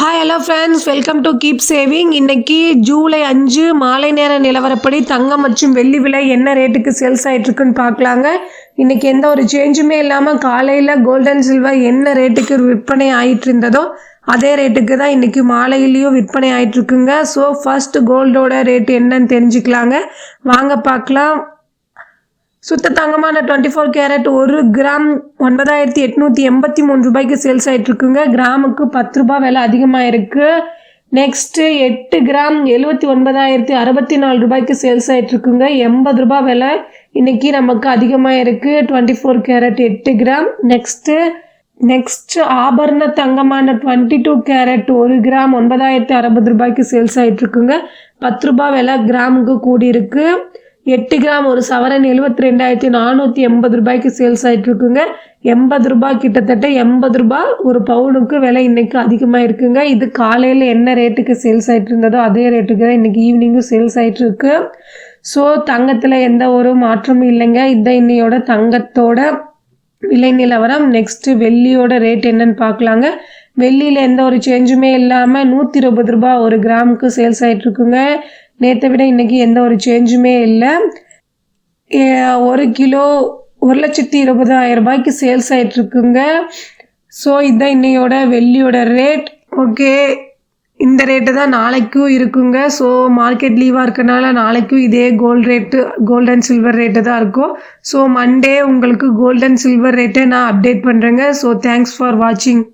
Hi hello friends, welcome to keep saving. இன்னைக்கு ஜூலை 5 மாலை நேர நிலவரப்படி தங்கம் மற்றும் வெள்ளி விலை என்ன ரேட்டுக்கு சேல்ஸ் ஆகிட்டுருக்குன்னு பார்க்கலாங்க. இன்றைக்கி எந்த ஒரு சேஞ்சுமே இல்லாமல் காலையில் கோல்டன் சில்வர் என்ன ரேட்டுக்கு விற்பனை ஆகிட்டு இருந்ததோ அதே ரேட்டுக்கு தான் இன்றைக்கி மாலையிலையும் விற்பனை ஆகிட்டுருக்குங்க. ஸோ ஃபர்ஸ்ட் கோல்டோட ரேட்டு என்னன்னு தெரிஞ்சுக்கலாங்க, வாங்க பார்க்கலாம். சுத்த தங்கமான 24 கேரட் 1 கிராம் 9883 ரூபாய்க்கு சேல்ஸ் ஆகிட்டுருக்குங்க. கிராமுக்கு 10 ரூபாய் விலை அதிகமாக இருக்குது. நெக்ஸ்ட்டு 8 கிராம் 79,064 ரூபாய்க்கு சேல்ஸ் ஆகிட்டுருக்குங்க. 80 ரூபாய் விலை இன்றைக்கி நமக்கு அதிகமாக இருக்குது. 24 கேரட் 8 கிராம். நெக்ஸ்ட்டு ஆபரண தங்கமான 22 கேரட் 1 கிராம் 9,060 ரூபாய்க்கு சேல்ஸ் ஆகிட்டுருக்குங்க. 10 ரூபாய் விலை கிராமுக்கு கூடியிருக்கு. 8 கிராம் ஒரு சவரன் 72,480 ரூபாய்க்கு சேல்ஸ் ஆகிட்டுருக்குங்க. 80 ரூபாய், கிட்டத்தட்ட 80 ரூபாய் ஒரு பவுனுக்கு விலை இன்றைக்கி அதிகமாக இருக்குங்க. இது காலையில் என்ன ரேட்டுக்கு சேல்ஸ் ஆகிட்டு இருந்ததோ அதே ரேட்டுக்கு தான் இன்றைக்கி ஈவினிங்கும் சேல்ஸ் ஆகிட்டுருக்கு. ஸோ தங்கத்தில் எந்த ஒரு மாற்றமும் இல்லைங்க. இந்த இன்னையோட தங்கத்தோட விலை நிலவரம். நெக்ஸ்ட்டு வெள்ளியோட ரேட் என்னன்னு பார்க்கலாங்க. வெள்ளியில் எந்த ஒரு சேஞ்சுமே இல்லாமல் 120 ரூபாய் ஒரு கிராமுக்கு சேல்ஸ் ஆகிட்டுருக்குங்க. நேற்றை விட இன்றைக்கி எந்த ஒரு சேஞ்சுமே இல்லை. 1 கிலோ 1,20,000 ரூபாய்க்கு சேல்ஸ் ஆகிட்டுருக்குங்க. ஸோ இதுதான் இன்னையோட வெள்ளியோட ரேட். ஓகே, இந்த ரேட்டு தான் நாளைக்கும் இருக்குங்க. ஸோ மார்க்கெட் லீவாக இருக்கனால நாளைக்கும் இதே கோல்ட் அண்ட் சில்வர் ரேட்டு தான் இருக்கும். ஸோ மண்டே உங்களுக்கு கோல்ட் அண்ட் சில்வர் ரேட்டை நான் அப்டேட் பண்ணுறேங்க. ஸோ தேங்க்ஸ் ஃபார் வாட்சிங்.